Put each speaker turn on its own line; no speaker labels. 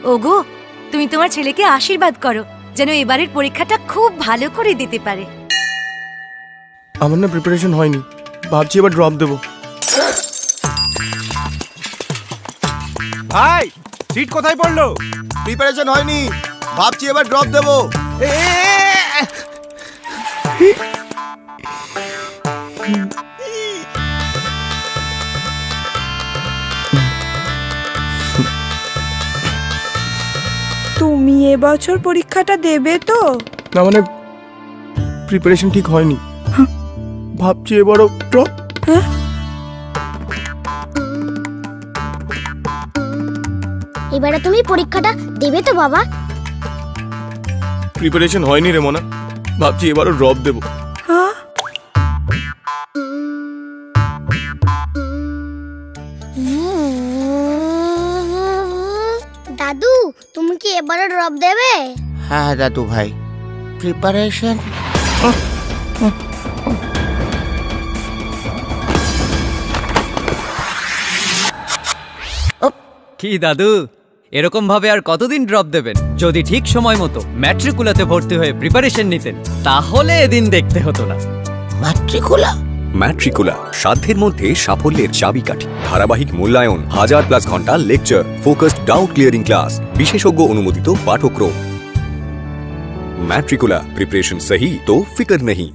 ওগো, তুমি তোমার ছেলেকে আশীর্বাদ করো যেন এবারের পরীক্ষাটা খুব ভালো করে দিতে পারে।
আমার না প্রিপারেশন হয়নি, ভাবছি এবার ড্রপ দেবো।
ভাই, সিট কোথায় পড়লো?
প্রিপারেশন হয়নি, ভাবছি এবার ড্রপ দেবো।
তুমি এবছর পরীক্ষাটা দেবে তো?
না মানে প্রিপারেশন ঠিক হয়নি, ভাবছি এবারও ড্রপ।
এবারে তুমি পরীক্ষাটা দেবে তো বাবা?
প্রিপারেশন হয়নি রে মোনা, ভাবছি এবারও ড্রপ দেবো।
হ্যাঁ,
দাদু, তুমি কি এবারে ড্রপ দেবে?
হ্যাঁ দাদু ভাই, প্রিপারেশন।
কি দাদু, এরকম ভাবে আর কতদিন ড্রপ দেবেন? যদি ঠিক সময় মতো ম্যাট্রিকুলাতে ভর্তি হয়ে প্রিপারেশন নিতেন তাহলে এদিন দেখতে হতো না।
মাতৃকুলা।
ম্যাট্রিকুলা, সাধ্যের মধ্যে সাফল্যের চাবিকাঠি। ধারাবাহিক মূল্যায়ন, 1000+ ঘন্টা lecture, focused doubt clearing class, বিশেষজ্ঞ অনুমোদিত পাঠ্যক্রম। मैट्रिकुला, प्रिपरेशन सही तो फिक्र नहीं।